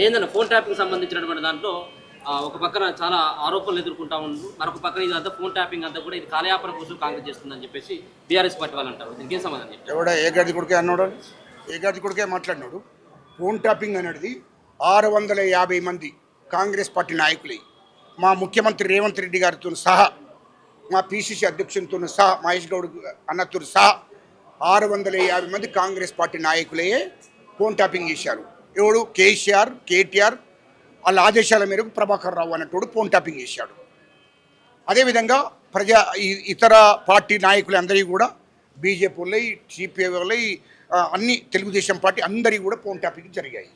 ఏందన్న phone tapping సంబంధించినటువంటి దాంట్లో ఒక పక్కన చాలా ఆరోపణలు ఎదుర్కొంటా ఉన్నారు, మరొక పక్కన ఇదంతా ఫోన్ ట్యాపింగ్ అంతా కూడా ఇది కాలయాపన కోసం కాంగ్రెస్ చేస్తుందని చెప్పేసి బీఆర్ఎస్ పార్టీ వాళ్ళు అంటారు. దీనికి ఏం సమాధానం చెప్తారు? ఎవడ ఏ గది కొడుకే అన్నాడు, ఏ గది కొడుకే మాట్లాడినాడు. ఫోన్ ట్యాపింగ్ అనేది 650 మంది కాంగ్రెస్ పార్టీ నాయకులే, మా ముఖ్యమంత్రి రేవంత్ రెడ్డి గారితో సహా, మా పిసిసి అధ్యక్షునితో సహా, మహేష్ గౌడ్ అన్నతో సహా 650 మంది కాంగ్రెస్ పార్టీ నాయకులే ఫోన్ ట్యాపింగ్ చేశారు. ఎవడు? కేసీఆర్, కేటీఆర్ వాళ్ళ ఆదేశాల మేరకు ప్రభాకర్ రావు అన్నట్టు ఫోన్ ట్యాపింగ్ చేశాడు. అదేవిధంగా ఇతర పార్టీ నాయకులు అందరికీ కూడా బీజేపీ వాళ్ళై, సిపిఐ వాళ్ళై, అన్ని తెలుగుదేశం పార్టీ అందరికీ కూడా ఫోన్ ట్యాపింగ్ జరిగాయి.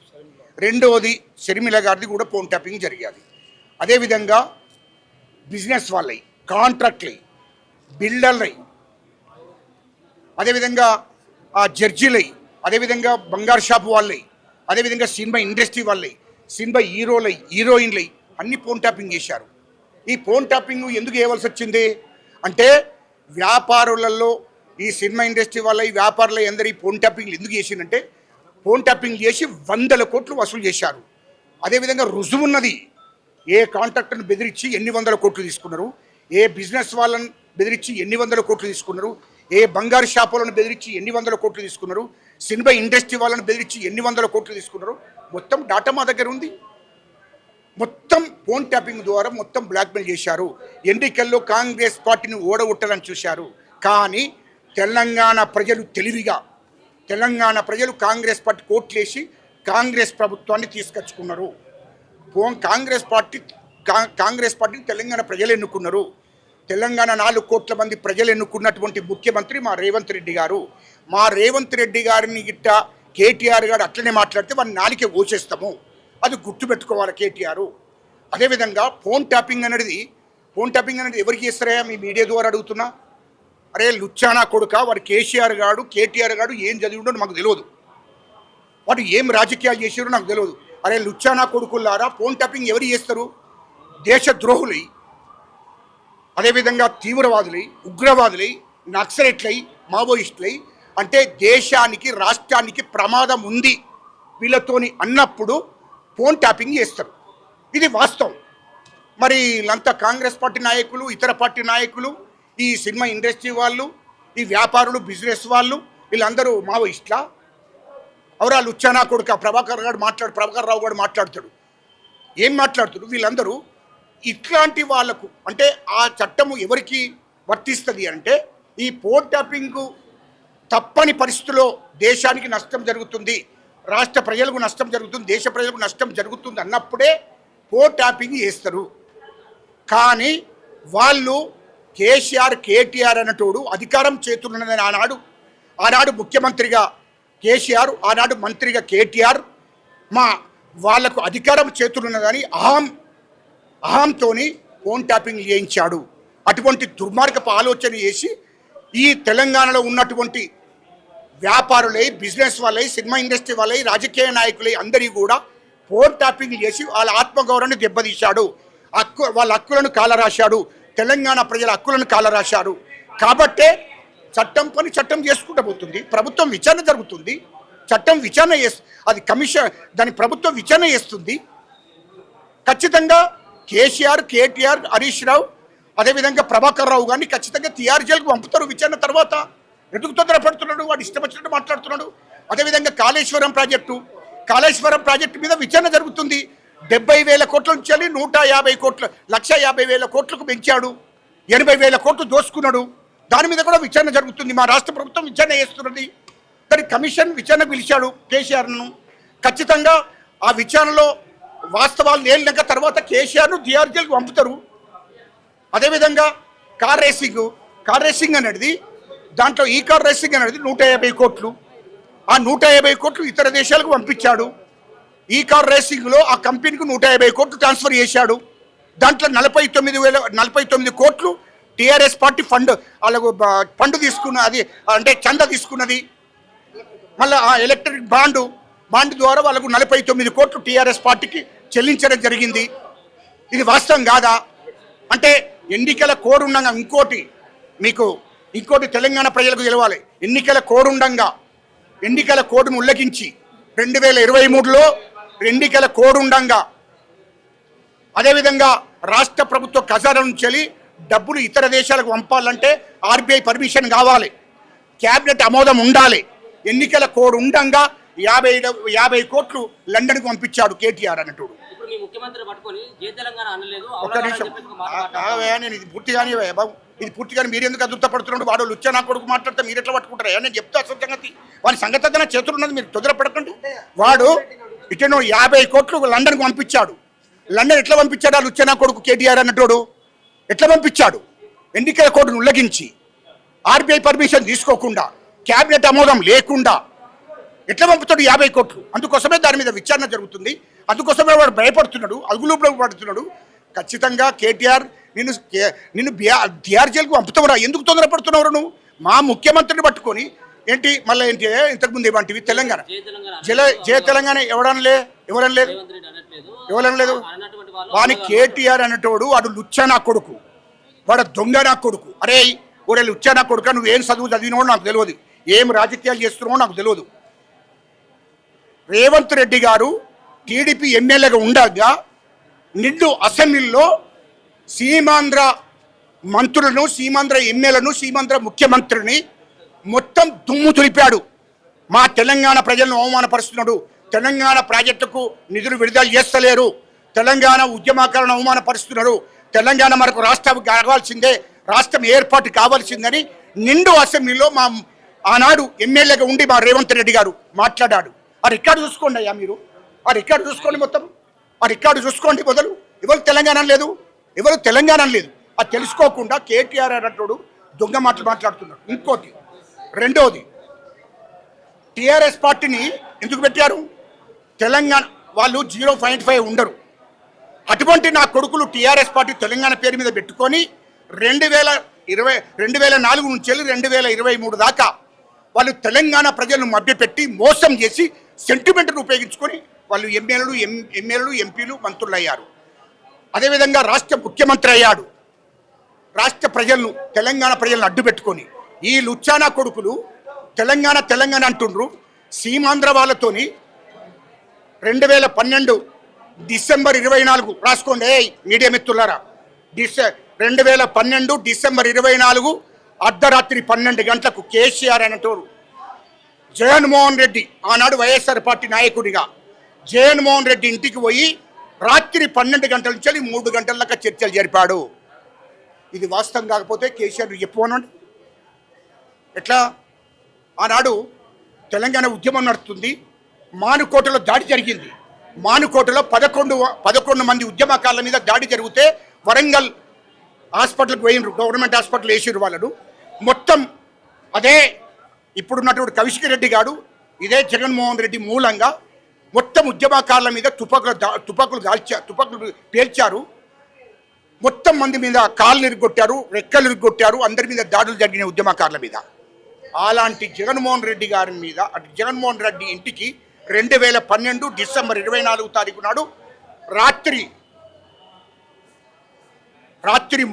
రెండవది షర్మిల గారిది కూడా ఫోన్ ట్యాపింగ్ జరిగాది. అదేవిధంగా బిజినెస్ వాళ్ళై, కాంట్రాక్ట్లై, బిల్డర్లై, అదేవిధంగా జడ్జిలై, అదేవిధంగా బంగారు షాపు వాళ్ళై, అదేవిధంగా సినిమా ఇండస్ట్రీ వాళ్ళై, సినిమా హీరోలై, హీరోయిన్లై అన్ని ఫోన్ ట్యాపింగ్ చేశారు. ఈ ఫోన్ ట్యాపింగ్ ఎందుకు చేయవలసి వచ్చింది అంటే, వ్యాపారులలో ఈ సినిమా ఇండస్ట్రీ వాళ్ళ ఈ వ్యాపారులు అందరి ఫోన్ ట్యాపింగ్లు ఎందుకు చేసిందంటే, ఫోన్ ట్యాపింగ్ చేసి 100 కోట్లు వసూలు చేశారు. అదేవిధంగా రుజువున్నది. ఏ కాంట్రాక్టర్ని బెదిరించి ఎన్ని 100 కోట్లు తీసుకున్నారు, ఏ బిజినెస్ వాళ్ళని బెదిరించి ఎన్ని 100 కోట్లు తీసుకున్నారు, ఏ బంగారు షాపులను బెదిరించి ఎన్ని 100 కోట్లు తీసుకున్నారు, సినిమా ఇండస్ట్రీ వాళ్ళని బెదిరించి ఎన్ని 100 కోట్లు తీసుకున్నారు, మొత్తం డాటా మా దగ్గర ఉంది. మొత్తం ఫోన్ ట్యాపింగ్ ద్వారా మొత్తం బ్లాక్మెయిల్ చేశారు. ఎన్నికల్లో కాంగ్రెస్ పార్టీని ఓడగొట్టాలని చూశారు. కానీ తెలంగాణ ప్రజలు తెలివిగా, తెలంగాణ ప్రజలు కాంగ్రెస్ పార్టీ కోట్లేసి కాంగ్రెస్ ప్రభుత్వాన్ని తీసుకొచ్చుకున్నారు. కాంగ్రెస్ పార్టీని తెలంగాణ ప్రజలు ఎన్నుకున్నారు. తెలంగాణ 4 కోట్ల మంది ప్రజలు ఎన్నుకున్నటువంటి ముఖ్యమంత్రి మా రేవంత్ రెడ్డి గారు. మా రేవంత్ రెడ్డి గారిని గిట్ట కేటీఆర్ గారు అట్లనే మాట్లాడితే వాడిని నాలికే ఓచేస్తాము. అది గుర్తుపెట్టుకోవాలి కేటీఆర్. అదేవిధంగా ఫోన్ ట్యాపింగ్ అనేది ఎవరికి చేస్తారా? మీ మీడియా ద్వారా అడుగుతున్నా. అరే లుచ్చానా కొడుక, వాడు కేసీఆర్ గాడు, కేటీఆర్ గాడు ఏం చదివిండో మాకు తెలియదు, వాడు ఏం రాజకీయాలు చేసారో నాకు తెలియదు. అరే లుచ్చానా కొడుకులారా, ఫోన్ ట్యాపింగ్ ఎవరు చేస్తారు? దేశద్రోహులై, అదేవిధంగా తీవ్రవాదులై, ఉగ్రవాదులై, నక్సలైట్లై, మావోయిస్టులై, అంటే దేశానికి రాష్ట్రానికి ప్రమాదం ఉంది వీళ్ళతోని అన్నప్పుడు ఫోన్ ట్యాపింగ్ చేస్తారు. ఇది వాస్తవం. మరి వీళ్ళంతా కాంగ్రెస్ పార్టీ నాయకులు, ఇతర పార్టీ నాయకులు, ఈ సినిమా ఇండస్ట్రీ వాళ్ళు, ఈ వ్యాపారులు, బిజినెస్ వాళ్ళు, వీళ్ళందరూ మావోయిస్టులా? అవరా లుచ్చానా కొడుక ప్రభాకర్ రావు గారు మాట్లాడతాడు. ఏం మాట్లాడుతాడు? వీళ్ళందరూ ఇట్లాంటి వాళ్లకు, అంటే ఆ చట్టము ఎవరికి వర్తిస్తుంది అంటే, ఈ ఫోన్ ట్యాపింగ్ తప్పని పరిస్థితుల్లో దేశానికి నష్టం జరుగుతుంది, రాష్ట్ర ప్రజలకు నష్టం జరుగుతుంది, దేశ ప్రజలకు నష్టం జరుగుతుంది అన్నప్పుడే ఫోన్ ట్యాపింగ్ చేస్తారు. కానీ వాళ్ళు కేసీఆర్, కేటీఆర్ అన్నటోడు అధికారం చేతున్నదని ఆనాడు ముఖ్యమంత్రిగా కేసీఆర్, ఆనాడు మంత్రిగా కేటీఆర్, వాళ్లకు అధికారం చేతులున్నదని అహంతోని ఫోన్ ట్యాపింగ్ చేయించాడు. అటువంటి దుర్మార్గపు ఆలోచన చేసి ఈ తెలంగాణలో ఉన్నటువంటి వ్యాపారులై, బిజినెస్ వాళ్ళై, సినిమా ఇండస్ట్రీ వాళ్ళై, రాజకీయ నాయకులై అందరి కూడా ఫోన్ ట్యాపింగ్ చేసి వాళ్ళ ఆత్మగౌరవాన్ని దెబ్బతీశాడు. వాళ్ళ హక్కులను కాలరాశాడు. తెలంగాణ ప్రజల హక్కులను కాలరాశాడు. కాబట్టే చట్టం చేసుకుంటూ పోతుంది. ప్రభుత్వం విచారణ జరుగుతుంది. చట్టం విచారణ అది కమిషన్, దాని ప్రభుత్వం విచారణ చేస్తుంది. ఖచ్చితంగా కేసీఆర్, కేటీఆర్, హరీష్ రావు, అదేవిధంగా ప్రభాకర్ రావు గారిని ఖచ్చితంగా TR జైలుకు పంపుతారు విచారణ తర్వాత. ఎందుకు తొందరపడుతున్నాడు? వాడు ఇష్టం వచ్చినట్టు మాట్లాడుతున్నాడు. అదేవిధంగా కాళేశ్వరం ప్రాజెక్టు మీద విచారణ జరుగుతుంది. 70,000 కోట్ల నుంచి 150 కోట్ల, 1,50,000 కోట్లకు పెంచాడు. 80,000 కోట్లు దోసుకున్నాడు. దాని మీద కూడా విచారణ జరుగుతుంది. మా రాష్ట్ర ప్రభుత్వం విచారణ చేస్తున్నది. కానీ కమిషన్ విచారణ పిలిచాడు కేసీఆర్ను. ఖచ్చితంగా ఆ విచారణలో వాస్తవాలు తేలినాక తర్వాత కేసీఆర్ను TR జైలుకు పంపుతారు. అదేవిధంగా కార్ రేసింగ్ అనేది, దాంట్లో ఈ కార్ రేసింగ్ అనేది 150 కోట్లు. ఆ 150 కోట్లు ఇతర దేశాలకు పంపించాడు. ఈ కార్ రేసింగ్లో ఆ కంపెనీకి 150 కోట్లు ట్రాన్స్ఫర్ చేశాడు. దాంట్లో 49 కోట్లు TRS పార్టీ వాళ్ళకు ఫండ్ తీసుకున్నది, అంటే చందా తీసుకున్నది. మళ్ళీ ఆ ఎలక్ట్రిక్ బాండ్ ద్వారా వాళ్ళకు 49 కోట్లు TRS పార్టీకి చెల్లించడం జరిగింది. ఇది వాస్తవం కాదా? అంటే ఎన్నికల కోడ్ ఉండగా, ఇంకోటి తెలంగాణ ప్రజలకు తెలవాలి. ఎన్నికల కోడ్ ఉండగా ఎన్నికల కోడ్ను ఉల్లంఘించి 2023లో ఎన్నికల కోడ్ ఉండంగా, అదేవిధంగా రాష్ట్ర ప్రభుత్వ ఖజానా నుంచి డబ్బులు ఇతర దేశాలకు పంపాలంటే ఆర్బీఐ పర్మిషన్ కావాలి, క్యాబినెట్ ఆమోదం ఉండాలి. ఎన్నికల కోడ్ ఉండంగా 50 కోట్లు లండన్కు పంపించాడు కేటీఆర్ అన్నట్టు. ఇప్పుడు మీ ముఖ్యమంత్రి పట్టుకొని జై తెలంగాణ అనలేదు. ఒక్క నిమిషం నేను ఇది పూర్తిగానే బాబు, ఇది పూర్తిగానే మీరు ఎందుకు అదుర్తపడుతున్నాడు? వాడు లుచ్చా నా కొడుకు మాట్లాడితే మీరు ఎట్లా పట్టుకుంటారా? నేను చెప్తా అసలు సంగతి, వాడి సంగతి నా చేతులు ఉన్నది, మీరు తొందరపడకండి. వాడు ఇటేనో 50 కోట్లు లండన్కు పంపించాడు. లండన్ ఎట్లా పంపించాడు ఆ లుచ్చా నా కొడుకు కేటీఆర్ అన్నట్టు? ఎట్లా పంపించాడు? ఎన్నికల కోడ్ను ఉల్లంఘించి, ఆర్బీఐ పర్మిషన్ తీసుకోకుండా, క్యాబినెట్ ఆమోదం లేకుండా ఎట్లా పంపుతాడు 50 కోట్లు? అందుకోసమే దాని మీద విచారణ జరుగుతుంది. అందుకోసమే వాడు భయపడుతున్నాడు, అదుగులు పడుతున్నాడు. ఖచ్చితంగా కేటీఆర్ నిన్ను బీఆర్ జైలుకు పంపుతావురా? ఎందుకు తొందరపడుతున్నావు నువ్వు? మా ముఖ్యమంత్రిని పట్టుకొని ఏంటి మళ్ళీ ఏంటి ఇంతకుముందు ఏమంటివి తెలంగాణ జయ తెలంగాణ ఎవరనలేదు. వాని కేటీఆర్ అనేటోడు వాడు లుచ్చా నా కొడుకు, వాడు దొంగ నా కొడుకు. అరే ఒరే లుచ్చా నా కొడుక, నువ్వేం చదువు చదివినావో నాకు తెలియదు, ఏం రాజకీయాలు చేస్తున్నావో నాకు తెలియదు. రేవంత్ రెడ్డి గారు టీడీపీ ఎమ్మెల్యేగా ఉండగా నిండు అసెంబ్లీలో సీమాంధ్ర మంత్రులను, సీమాంధ్ర ఎమ్మెల్యేలను, సీమాంధ్ర ముఖ్యమంత్రిని మొత్తం దుమ్ము తులిపాడు. మా తెలంగాణ ప్రజలను అవమానపరుస్తున్నాడు, తెలంగాణ ప్రాజెక్టుకు నిధులు విడుదల చేస్తలేరు, తెలంగాణ ఉద్యమకాలను అవమానపరుస్తున్నారు, తెలంగాణ మనకు రాష్ట్రం కావాల్సిందే, రాష్ట్రం ఏర్పాటు కావాల్సిందని నిండు అసెంబ్లీలో మా ఆనాడు ఎమ్మెల్యేగా ఉండి మా రేవంత్ రెడ్డి గారు మాట్లాడాడు. ఆ రికార్డు చూసుకోండి అయ్యా, మీరు ఆ రికార్డు చూసుకోండి, మొత్తం ఆ రికార్డు చూసుకోండి. మొదలు ఎవరు తెలంగాణ లేదు, ఎవరు తెలంగాణ లేదు. అది తెలుసుకోకుండా కేటీఆర్ అన్నట్టు దొంగ మాటలు మాట్లాడుతున్నాడు. ఇంకోటి, రెండోది, టీఆర్ఎస్ పార్టీని ఎందుకు పెట్టారు? తెలంగాణ వాళ్ళు 0.5 ఉండరు. అటువంటి నా కొడుకులు టీఆర్ఎస్ పార్టీ తెలంగాణ పేరు మీద పెట్టుకొని 2004 నుంచి 2023 దాకా వాళ్ళు తెలంగాణ ప్రజలను మభ్యపెట్టి మోసం చేసి సెంటిమెంట్ను ఉపయోగించుకొని వాళ్ళు ఎమ్మెల్యేలు ఎంపీలు మంత్రులు అయ్యారు. అదేవిధంగా రాష్ట్ర ముఖ్యమంత్రి అయ్యాడు. రాష్ట్ర ప్రజలను, తెలంగాణ ప్రజలను అడ్డు పెట్టుకొని ఈ లుచ్చానా కొడుకులు తెలంగాణ అంటుండ్రు. సీమాంధ్ర వాళ్ళతోని 2012 డిసెంబర్ 24 రాసుకోండి మీడియా మిత్రులారా, 2012 డిసెంబర్ 24 అర్ధరాత్రి 12 గంటలకు కేసీఆర్ అనేటోరు జగన్మోహన్ రెడ్డి, ఆనాడు వైఎస్ఆర్ పార్టీ నాయకుడిగా జగన్మోహన్ రెడ్డి ఇంటికి పోయి రాత్రి 12 గంటల నుంచి 3 గంటల దాకా చర్చలు జరిపాడు. ఇది వాస్తవం కాకపోతే కేసీఆర్ చెప్పమనండి. ఎట్లా? ఆనాడు తెలంగాణ ఉద్యమం నడుస్తుంది, మానుకోటలో దాడి జరిగింది. మానుకోటలో 11 మంది ఉద్యమకారుల మీద దాడి జరిగితే వరంగల్ హాస్పిటల్కి పోయినరు, గవర్నమెంట్ హాస్పిటల్ వేసిరు వాళ్ళను. మొత్తం అదే ఇప్పుడున్నటువంటి కౌశిక్ రెడ్డి గారు, ఇదే జగన్మోహన్ రెడ్డి మూలంగా మొత్తం ఉద్యమకారుల మీద తుపాకులు పేల్చారు. మొత్తం మంది మీద కాళ్ళు ఇరుగొట్టారు, రెక్కలు ఇరుగొట్టారు, అందరి మీద దాడులు జరిగిన ఉద్యమకారుల మీద. అలాంటి జగన్మోహన్ రెడ్డి గారి మీద, అటు జగన్మోహన్ రెడ్డి ఇంటికి 2012 డిసెంబర్ 24 తారీఖు నాడు రాత్రి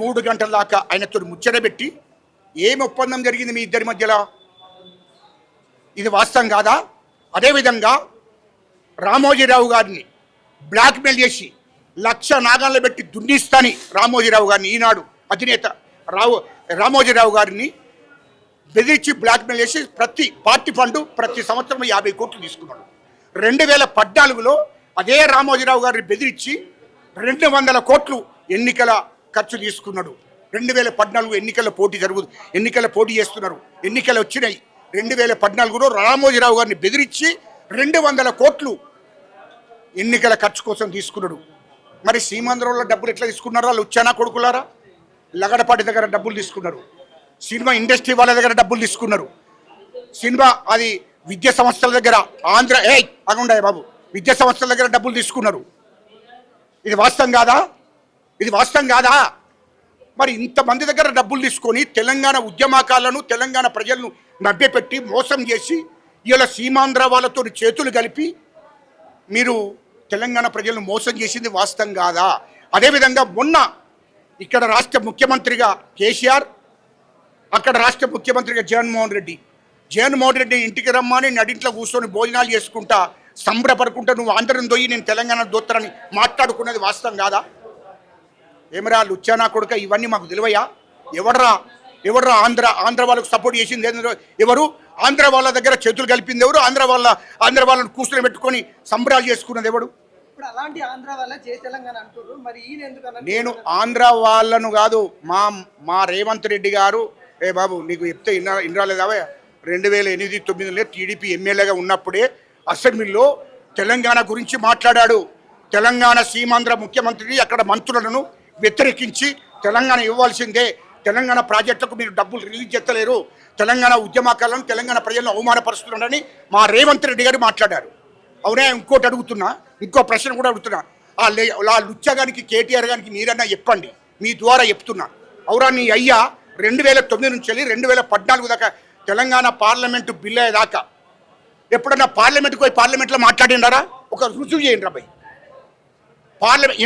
3 గంటల దాకా ఆయనతో ముచ్చటబెట్టి ఏం ఒప్పందం జరిగింది మీ ఇద్దరి మధ్యలో? ఇది వాస్తవం కాదా? అదేవిధంగా రామోజీరావు గారిని బ్లాక్మెయిల్ చేసి 1,00,000 నాగాల్లో పెట్టి దున్నిస్తాని రామోజీరావు గారిని, ఈనాడు అధినేత రామోజీరావు గారిని బెదిరించి బ్లాక్మెయిల్ చేసి ప్రతి పార్టీ ఫండ్ ప్రతి సంవత్సరం 50 కోట్లు తీసుకున్నాడు. 2014లో అదే రామోజీరావు గారిని బెదిరించి 200 కోట్లు ఎన్నికల ఖర్చు తీసుకున్నాడు. 2014 ఎన్నికల పోటీ చేస్తున్నారు, ఎన్నికలు వచ్చినాయి. 2014లో రామోజీరావు గారిని బెదిరించి 200 కోట్లు ఎన్నికల ఖర్చు కోసం తీసుకున్నాడు. మరి సీమాంధ్రంలో డబ్బులు ఎట్లా తీసుకున్నారో వాళ్ళు వచ్చానా కొడుకులారా? లగడపాటి దగ్గర డబ్బులు తీసుకున్నారు, సినిమా ఇండస్ట్రీ వాళ్ళ దగ్గర డబ్బులు తీసుకున్నారు, సినిమా అది విద్యా సంస్థల దగ్గర అగుండాయి బాబు, విద్యా సంస్థల దగ్గర డబ్బులు తీసుకున్నారు. ఇది వాస్తవం కాదా? మరి ఇంతమంది దగ్గర డబ్బులు తీసుకొని తెలంగాణ ఉద్యమకాలను, తెలంగాణ ప్రజలను మభ్యపెట్టి మోసం చేసి ఇలా సీమాంధ్ర వాళ్ళతో చేతులు కలిపి మీరు తెలంగాణ ప్రజలను మోసం చేసింది వాస్తవం కాదా? అదేవిధంగా మొన్న ఇక్కడ రాష్ట్ర ముఖ్యమంత్రిగా కేసీఆర్, అక్కడ రాష్ట్ర ముఖ్యమంత్రిగా జగన్మోహన్ రెడ్డి ఇంటికి రమ్మని నడింట్లో కూర్చొని భోజనాలు చేసుకుంటా సంబరపడుకుంటా నువ్వు ఆంధ్రను దొయ్యి నేను తెలంగాణ దోత్తరని మాట్లాడుకున్నది వాస్తవం కాదా? ఏమరా లుచ్చానా కొడుక, ఇవన్నీ మాకు తెలివయ్యా? ఎవడరా ఆంధ్ర వాళ్ళకు సపోర్ట్ చేసింది ఎవరు? ఆంధ్ర వాళ్ళ దగ్గర చేతులు కలిపింది ఎవరు? ఆంధ్ర వాళ్ళని కూర్చొని పెట్టుకొని సంబరాలు చేసుకున్నది ఎవడు? ఇప్పుడు అలాంటి ఆంధ్ర వాళ్ళ జై తెలంగాణ అంటారు, మరి ఈయన ఎందుకు నేను ఆంధ్ర వాళ్ళను కాదు, మా రేవంత్ రెడ్డి గారు, ఏ బాబు నీకు చెప్తే ఇన్నరాలేదా? 2008-9లో టీడీపీ ఎమ్మెల్యేగా ఉన్నప్పుడే అసెంబ్లీలో తెలంగాణ గురించి మాట్లాడాడు. తెలంగాణ సీమాంధ్ర ముఖ్యమంత్రిని అక్కడ మంత్రులను వ్యతిరేకించి తెలంగాణ ఇవ్వాల్సిందే, తెలంగాణ ప్రాజెక్టులకు మీరు డబ్బులు రిలీజ్ చేస్తలేరు, తెలంగాణ ఉద్యమకాలను తెలంగాణ ప్రజలను అవమానపరుస్తున్నారని మా రేవంత్ రెడ్డి గారు మాట్లాడారు. అవునా? ఇంకోటి అడుగుతున్నా, ఇంకో ప్రశ్న కూడా అడుగుతున్నా. ఆ లుచ్చగానికి కేటీఆర్ గారికి మీరన్నా చెప్పండి, మీ ద్వారా చెప్తున్నా. అవురా నీ అయ్యా 2009 నుంచి 2014 దాకా తెలంగాణ పార్లమెంటు బిల్ అయ్యేదాకా ఎప్పుడన్నా పార్లమెంట్కి పోయి పార్లమెంట్లో మాట్లాడిండారా? ఒక రుజువు చేయండి రాబాయ్.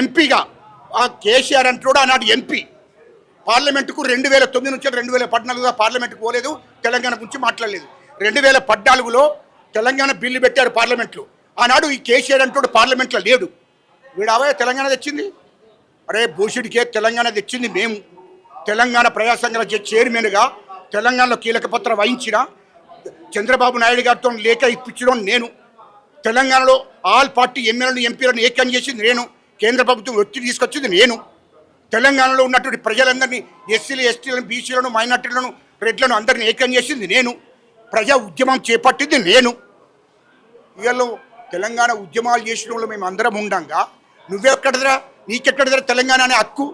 ఎంపీగా ఆ కేసీఆర్ అంటాడు, ఆనాడు ఎంపీ పార్లమెంటుకు 2009 నుంచి 2014 పార్లమెంటుకు పోలేదు, తెలంగాణ గురించి మాట్లాడలేదు. 2014లో తెలంగాణ బిల్లు పెట్టారు పార్లమెంట్లో. ఆనాడు ఈ కేసీఆర్ అంటాడు పార్లమెంట్లో లేడు. వీడావే తెలంగాణ తెచ్చింది? అరే భూషుడికే తెలంగాణ తెచ్చింది మేము. తెలంగాణ ప్రజా సంఘాల చైర్మన్గా తెలంగాణలో కీలక పత్రం వహించిన చంద్రబాబు నాయుడు గారితో లేఖ ఇప్పించడం నేను. తెలంగాణలో ఆల్ పార్టీ ఎమ్మెల్యేలను ఎంపీలను ఏకం చేసింది నేను. కేంద్ర ప్రభుత్వం ఒత్తిడి తీసుకొచ్చింది నేను. తెలంగాణలో ఉన్నటువంటి ప్రజలందరినీ ఎస్సీలు, ఎస్టీలను, బీసీలను, మైనార్టీలను, రెడ్లను అందరినీ ఏకం చేసింది నేను. ప్రజా ఉద్యమం చేపట్టింది నేను. ఇవాళ తెలంగాణ ఉద్యమాలు చేసిన వాళ్ళు మేము అందరం ఉండంగా నువ్వెక్కడదరా, నీకెక్కడదరా తెలంగాణ అనే హక్కు?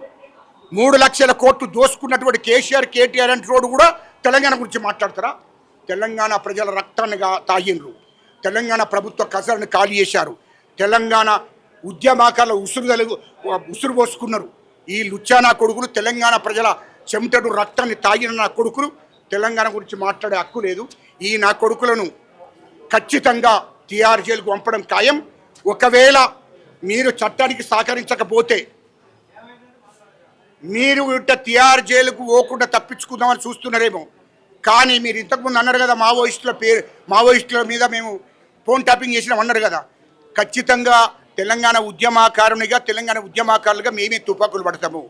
3 లక్షల కోట్లు దోసుకున్నటువంటి కేసీఆర్, కేటీఆర్ అంటే రోడ్డు కూడా తెలంగాణ గురించి మాట్లాడతారా? తెలంగాణ ప్రజల రక్తాన్ని తాగిండ్రు, తెలంగాణ ప్రభుత్వ ఖజానాను ఖాళీ చేశారు, తెలంగాణ ఉద్యమాకాల ఉసురు పోసుకున్నారు. ఈ లుచ్చానా కొడుకులు తెలంగాణ ప్రజల చెమటను రక్తాన్ని తాగిన నా కొడుకులు తెలంగాణ గురించి మాట్లాడే హక్కు లేదు. ఈ నా కొడుకులను ఖచ్చితంగా తిహార్ జైలుకు పంపడం ఖాయం. ఒకవేళ మీరు చట్టానికి సహకరించకపోతే మీరు ఇట్ట తిహార్ జైలుకు పోకుండా తప్పించుకుందామని చూస్తున్నారేమో. కానీ మీరు ఇంతకుముందు అన్నారు కదా మావోయిస్టుల మీద మేము ఫోన్ ట్యాపింగ్ చేసినాం అన్నారు కదా. ఖచ్చితంగా తెలంగాణ ఉద్యమకారులుగా మేమే తుపాకులు పడతాము.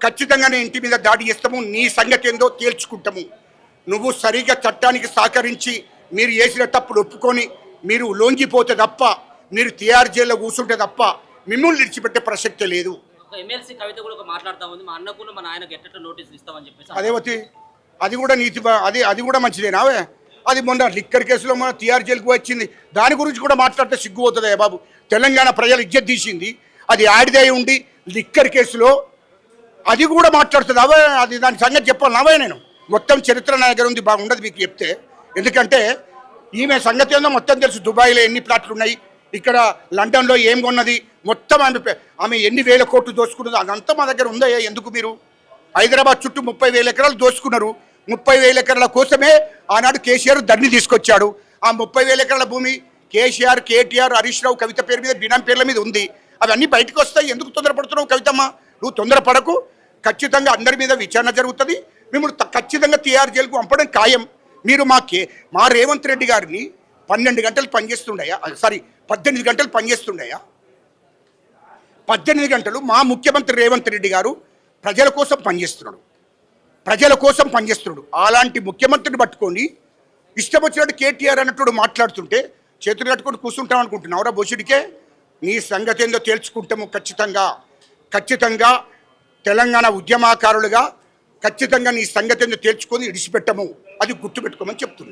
ఖచ్చితంగా నేను ఇంటి మీద దాడి చేస్తాము. నీ సంగతి ఏందో తేల్చుకుంటాము. నువ్వు సరిగా చట్టానికి సహకరించి మీరు చేసిన తప్పులు ఒప్పుకొని మీరు లొంగిపోతే తప్ప, మీరు తిహార్ జైల్లో కూర్చుంటే తప్ప మిమ్మల్ని విడిచిపెట్టే ప్రసక్తే లేదు. ఎమ్మెల్సీ కవిత కూడా మాట్లాడుతూ ఉంది, మా అన్నకు మా నాయనకు ఎట్ట నోటీసులు ఇస్తామని చెప్పేసి. అదేవతి అది కూడా అది కూడా మంచిదేనా? అది మొన్న లిక్కర్ కేసులో మన తిహార్ జైలుకు వచ్చింది, దాని గురించి కూడా మాట్లాడితే సిగ్గు అవుతుందా బాబు? తెలంగాణ ప్రజలు ఇజ్జత్ తీసింది, అది ఆడిదే ఉండి లిక్కర్ కేసులో అది కూడా మాట్లాడుతుంది. అది దాని సంగతి చెప్పాలి నేను. మొత్తం చరిత్ర నా దగ్గర ఉంది, బాగుండదు మీకు చెప్తే. ఎందుకంటే ఈమె సంగతి ఏందో మొత్తం తెలుసు. దుబాయ్లో ఎన్ని ప్లాట్లు ఉన్నాయి, ఇక్కడ లండన్లో ఏం కొన్నది, మొత్తం ఆమె ఎన్ని వేల కోట్లు దోచుకున్నదో అదంతా మా దగ్గర ఉందా? ఎందుకు మీరు హైదరాబాద్ చుట్టూ 30,000 ఎకరాలు దోచుకున్నారు. 30,000 ఎకరాల కోసమే ఆనాడు కేసీఆర్ దండి తీసుకొచ్చాడు. ఆ 30,000 ఎకరాల భూమి కేసీఆర్, కేటీఆర్, హరీష్ రావు, కవిత పేరు మీద, బినాం పేర్ల మీద ఉంది. అవన్నీ బయటకు వస్తాయి. ఎందుకు తొందరపడుతున్నావు కవితమ్మ? నువ్వు తొందరపడకు. ఖచ్చితంగా అందరి మీద విచారణ జరుగుతుంది. మిమ్మల్ని ఖచ్చితంగా తిహార్ జైలుకు పంపడం ఖాయం. మీరు మా రేవంత్ రెడ్డి గారిని 12 గంటలు పనిచేస్తుండయా? 18 గంటలు పనిచేస్తుండయా? 18 గంటలు మా ముఖ్యమంత్రి రేవంత్ రెడ్డి గారు ప్రజల కోసం పనిచేస్తున్నాడు. అలాంటి ముఖ్యమంత్రిని పట్టుకొని ఇష్టం వచ్చినట్టు కేటీఆర్ అన్నట్టు మాట్లాడుతుంటే చేతులు కట్టుకొని కూర్చుంటాం అనుకుంటున్నావురా బోషుడికే? నీ సంగతి ఏందో తేల్చుకుంటాము. ఖచ్చితంగా తెలంగాణ ఉద్యమకారులుగా ఖచ్చితంగా నీ సంగతి ఏందో తేల్చుకొని ఇడిచిపెట్టము. అది గుర్తుపెట్టుకోమని చెప్తున్నాను.